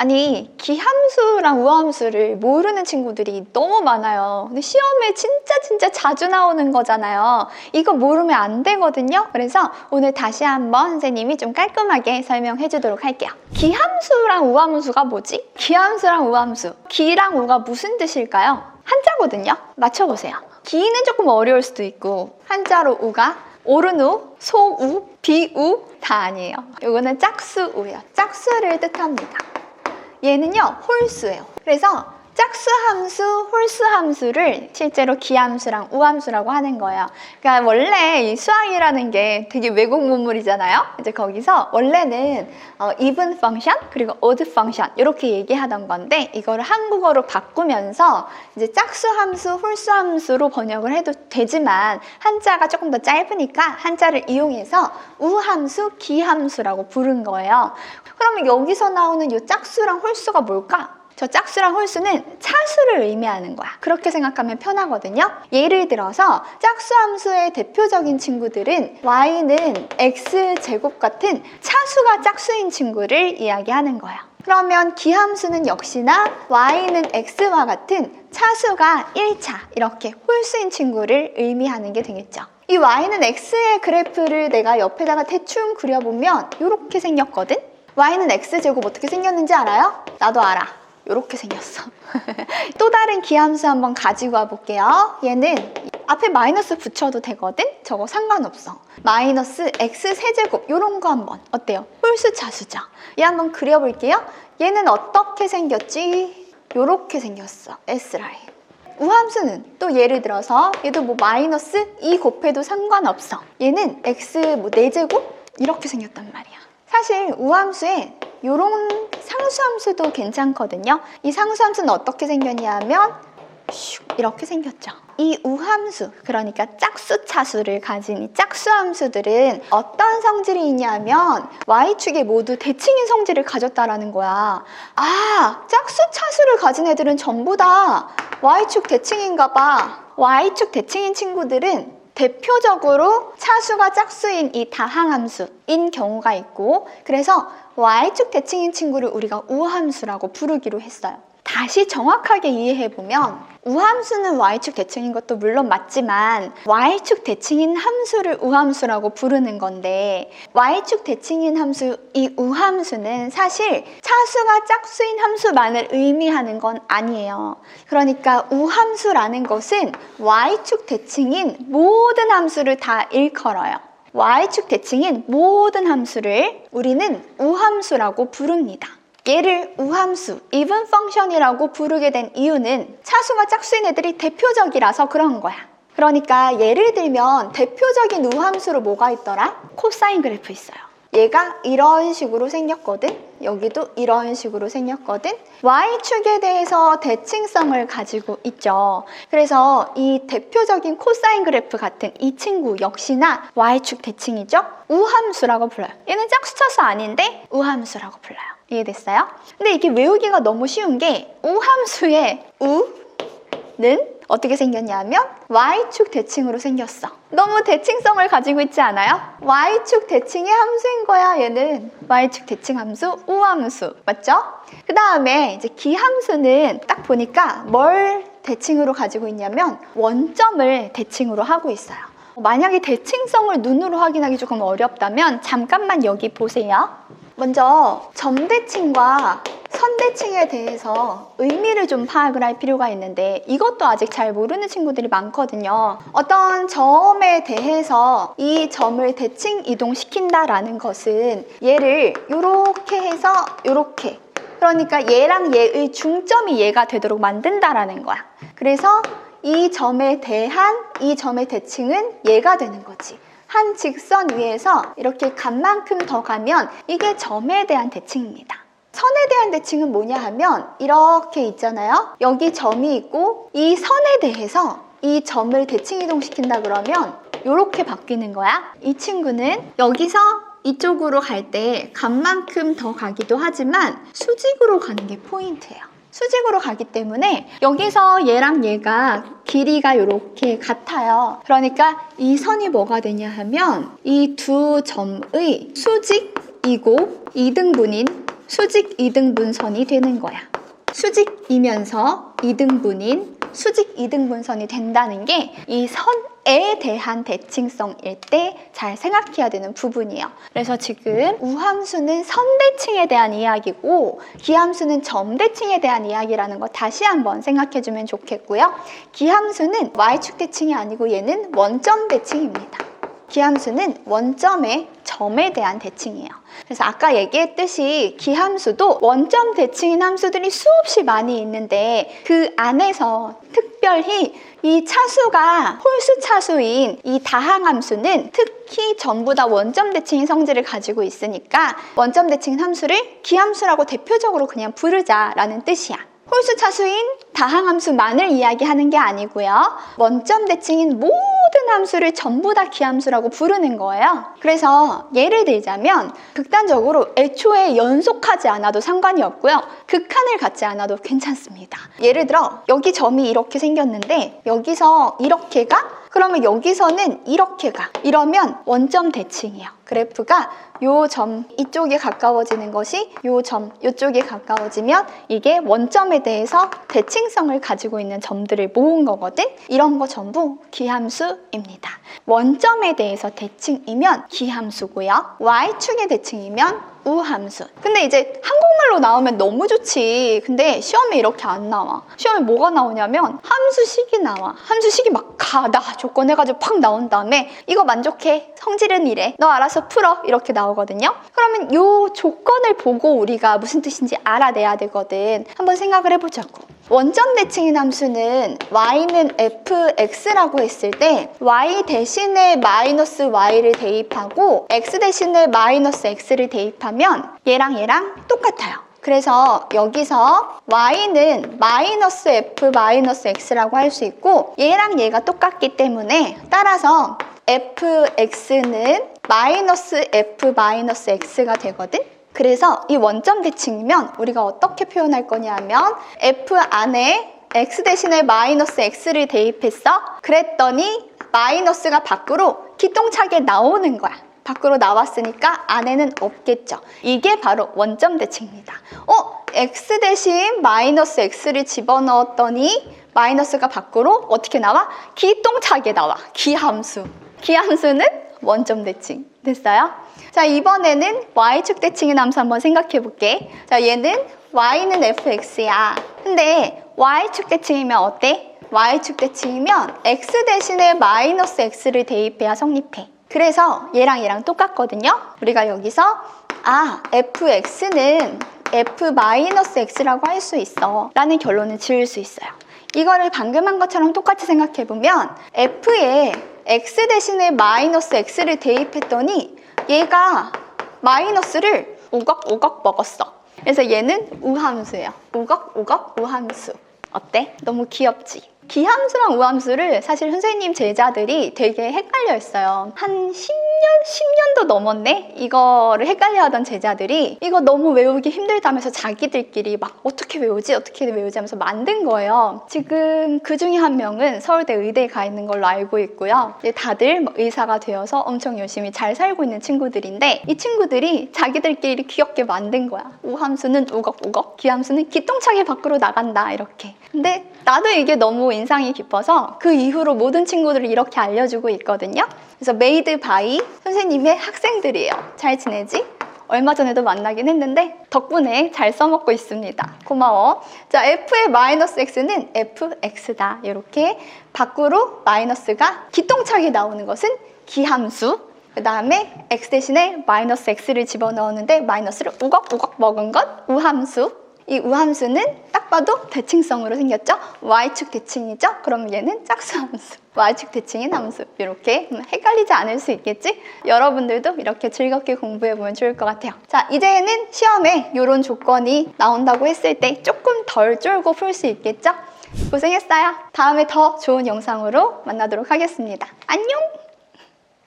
아니, 기함수랑 우함수를 모르는 친구들이 너무 많아요. 근데 시험에 진짜 자주 나오는 거잖아요. 이거 모르면 안 되거든요. 그래서 오늘 다시 한번 선생님이 좀 깔끔하게 설명해 주도록 할게요. 기함수랑 우함수가 뭐지? 기함수랑 우함수. 기랑 우가 무슨 뜻일까요? 한자거든요. 맞춰보세요. 기는 조금 어려울 수도 있고, 한자로 우가 옳은 우, 소우, 비우 다 아니에요. 이거는 짝수우예요. 짝수를 뜻합니다. 얘는요, 홀수예요. 그래서 짝수 함수, 홀수 함수를 실제로 기함수랑 우함수라고 하는 거예요. 그러니까 원래 이 수학이라는 게 되게 외국 문물이잖아요. 이제 거기서 원래는 even function 그리고 odd function 이렇게 얘기하던 건데 이거를 한국어로 바꾸면서 이제 짝수 함수, 홀수 함수로 번역을 해도 되지만 한자가 조금 더 짧으니까 한자를 이용해서 우함수, 기함수라고 부른 거예요. 그러면 여기서 나오는 이 짝수랑 홀수가 뭘까? 저 짝수랑 홀수는 차수를 의미하는 거야. 그렇게 생각하면 편하거든요. 예를 들어서 짝수함수의 대표적인 친구들은 y는 x제곱 같은 차수가 짝수인 친구를 이야기하는 거야. 그러면 기함수는 역시나 y는 x와 같은 차수가 1차 이렇게 홀수인 친구를 의미하는 게 되겠죠. 이 y는 x의 그래프를 내가 옆에다가 대충 그려보면 이렇게 생겼거든? y는 x제곱 어떻게 생겼는지 알아요? 나도 알아. 이렇게 생겼어. 또 다른 기함수 한번 가지고 와볼게요. 얘는 앞에 마이너스 붙여도 되거든? 저거 상관없어. 마이너스 x세제곱 이런 거 한번 어때요? 홀수 차수죠. 얘 한번 그려볼게요. 얘는 어떻게 생겼지? 이렇게 생겼어. S라인. 우함수는 또 예를 들어서 얘도 뭐 마이너스 2 곱해도 상관없어. 얘는 x 뭐 4제곱? 이렇게 생겼단 말이야. 사실 우함수에 이런 상수함수도 괜찮거든요. 이 상수함수는 어떻게 생겼냐면 이렇게 생겼죠. 이 우함수, 그러니까 짝수차수를 가진 이 짝수함수들은 어떤 성질이 있냐면 y축에 모두 대칭인 성질을 가졌다라는 거야. 아, 짝수차수를 가진 애들은 전부 다 y축 대칭인가 봐. y축 대칭인 친구들은 대표적으로 차수가 짝수인 이 다항함수인 경우가 있고, 그래서 y축 대칭인 친구를 우리가 우함수라고 부르기로 했어요. 다시 정확하게 이해해보면 우함수는 y축 대칭인 것도 물론 맞지만 y축 대칭인 함수를 우함수라고 부르는 건데, y축 대칭인 함수 이 우함수는 사실 차수가 짝수인 함수만을 의미하는 건 아니에요. 그러니까 우함수라는 것은 y축 대칭인 모든 함수를 다 일컬어요. y축 대칭인 모든 함수를 우리는 우함수라고 부릅니다. 얘를 우함수, even function이라고 부르게 된 이유는 차수가 짝수인 애들이 대표적이라서 그런 거야. 그러니까 예를 들면 대표적인 우함수로 뭐가 있더라? 코사인 그래프 있어요. 얘가 이런 식으로 생겼거든? 여기도 이런 식으로 생겼거든? y축에 대해서 대칭성을 가지고 있죠. 그래서 이 대표적인 코사인 그래프 같은 이 친구 역시나 y축 대칭이죠? 우함수라고 불러요. 얘는 짝수차수 아닌데 우함수라고 불러요. 이해됐어요? 근데 이게 외우기가 너무 쉬운 게 우함수의 우는 어떻게 생겼냐면 y축 대칭으로 생겼어. 너무 대칭성을 가지고 있지 않아요? y축 대칭의 함수인 거야. 얘는 y축 대칭 함수, 우함수. 맞죠? 그 다음에 이제 기함수는 딱 보니까 뭘 대칭으로 가지고 있냐면 원점을 대칭으로 하고 있어요. 만약에 대칭성을 눈으로 확인하기 조금 어렵다면 잠깐만 여기 보세요. 먼저 점대칭과 선대칭에 대해서 의미를 좀 파악을 할 필요가 있는데 이것도 아직 잘 모르는 친구들이 많거든요. 어떤 점에 대해서 이 점을 대칭 이동시킨다라는 것은 얘를 이렇게 해서 이렇게, 그러니까 얘랑 얘의 중점이 얘가 되도록 만든다라는 거야. 그래서 이 점에 대한 이 점의 대칭은 얘가 되는 거지. 한 직선 위에서 이렇게 간 만큼 더 가면 이게 점에 대한 대칭입니다. 선에 대한 대칭은 뭐냐 하면 이렇게 있잖아요. 여기 점이 있고 이 선에 대해서 이 점을 대칭 이동시킨다 그러면 이렇게 바뀌는 거야. 이 친구는 여기서 이쪽으로 갈 때 간 만큼 더 가기도 하지만 수직으로 가는 게 포인트예요. 수직으로 가기 때문에 여기서 얘랑 얘가 길이가 이렇게 같아요. 그러니까 이 선이 뭐가 되냐 하면 이 두 점의 수직이고 이등분인 수직 이등분선이 되는 거야. 수직이면서 이등분인 수직 이등분선이 된다는 게 이 선에 대한 대칭성일 때 잘 생각해야 되는 부분이에요. 그래서 지금 우함수는 선대칭에 대한 이야기고 기함수는 점대칭에 대한 이야기라는 거 다시 한번 생각해주면 좋겠고요. 기함수는 y축 대칭이 아니고 얘는 원점 대칭입니다. 기함수는 원점의 점에 대한 대칭이에요. 그래서 아까 얘기했듯이 기함수도 원점 대칭인 함수들이 수없이 많이 있는데 그 안에서 특별히 이 차수가 홀수 차수인 이 다항함수는 특히 전부 다 원점 대칭인 성질을 가지고 있으니까 원점 대칭인 함수를 기함수라고 대표적으로 그냥 부르자라는 뜻이야. 홀수 차수인 다항함수만을 이야기하는 게 아니고요. 원점 대칭인 모든 함수를 전부 다 기함수라고 부르는 거예요. 그래서 예를 들자면 극단적으로 애초에 연속하지 않아도 상관이 없고요. 극한을 갖지 않아도 괜찮습니다. 예를 들어 여기 점이 이렇게 생겼는데 여기서 이렇게가 그러면 여기서는 이렇게 가. 이러면 원점 대칭이에요. 그래프가 요 점 이쪽에 가까워지는 것이 요 점 이쪽에 가까워지면 이게 원점에 대해서 대칭성을 가지고 있는 점들을 모은 거거든. 이런 거 전부 기함수입니다. 원점에 대해서 대칭이면 기함수고요. y축의 대칭이면 우함수. 근데 이제 한국말로 나오면 너무 좋지. 근데 시험에 이렇게 안 나와. 시험에 뭐가 나오냐면 함수식이 나와. 함수식이 막 가다 조건 해가지고 팍 나온 다음에 이거 만족해. 성질은 이래. 너 알아서 풀어. 이렇게 나오거든요. 그러면 요 조건을 보고 우리가 무슨 뜻인지 알아내야 되거든. 한번 생각을 해보자고. 원점 대칭인 함수는 y는 fx라고 했을 때 y 대신에 마이너스 y를 대입하고 x 대신에 마이너스 x를 대입하면 얘랑 똑같아요. 그래서 여기서 y는 마이너스 f 마이너스 x라고 할 수 있고 얘랑 얘가 똑같기 때문에 따라서 fx는 마이너스 f 마이너스 x가 되거든. 그래서 이 원점 대칭이면 우리가 어떻게 표현할 거냐면 f 안에 x 대신에 마이너스 x를 대입했어. 그랬더니 마이너스가 밖으로 기똥차게 나오는 거야. 밖으로 나왔으니까 안에는 없겠죠. 이게 바로 원점 대칭입니다. x 대신 마이너스 x를 집어넣었더니 마이너스가 밖으로 어떻게 나와? 기똥차게 나와. 기함수. 기함수는 원점 대칭. 됐어요? 자, 이번에는 y축 대칭인 함수 한번 생각해 볼게. 자, 얘는 y는 fx야. 근데 y축 대칭이면 어때? y축 대칭이면 x 대신에 마이너스 x를 대입해야 성립해. 그래서 얘랑 똑같거든요. 우리가 여기서 fx는 f 마이너스 x라고 할 수 있어 라는 결론을 지을 수 있어요. 이거를 방금 한 것처럼 똑같이 생각해 보면 f에 x 대신에 마이너스 x를 대입했더니 얘가 마이너스를 오걱오걱 먹었어. 그래서 얘는 우함수예요. 오걱오걱 우함수. 어때? 너무 귀엽지? 기함수랑 우함수를 사실 선생님 제자들이 되게 헷갈려 했어요. 한 10년도 넘었네? 이거를 헷갈려 하던 제자들이 이거 너무 외우기 힘들다면서 자기들끼리 막 어떻게 외우지 하면서 만든 거예요. 지금 그 중에 한 명은 서울대 의대에 가 있는 걸로 알고 있고요. 다들 의사가 되어서 엄청 열심히 잘 살고 있는 친구들인데 이 친구들이 자기들끼리 귀엽게 만든 거야. 우함수는 우걱우걱, 기함수는 기똥차게 밖으로 나간다 이렇게. 근데 나도 이게 너무 인상이 깊어서 그 이후로 모든 친구들을 이렇게 알려주고 있거든요. 그래서 메이드 바이 선생님의 학생들이에요. 잘 지내지? 얼마 전에도 만나긴 했는데 덕분에 잘 써먹고 있습니다. 고마워. 자, f의 마이너스 x는 fx다. 이렇게 밖으로 마이너스가 기똥차게 나오는 것은 기함수. 그 다음에 x 대신에 마이너스 x를 집어넣었는데 마이너스를 우걱우걱 먹은 것 우함수. 이 우함수는 딱 봐도 대칭성으로 생겼죠? y축 대칭이죠? 그럼 얘는 짝수함수. y축 대칭인 함수. 이렇게 헷갈리지 않을 수 있겠지? 여러분들도 이렇게 즐겁게 공부해보면 좋을 것 같아요. 자, 이제는 시험에 이런 조건이 나온다고 했을 때 조금 덜 쫄고 풀 수 있겠죠? 고생했어요. 다음에 더 좋은 영상으로 만나도록 하겠습니다. 안녕!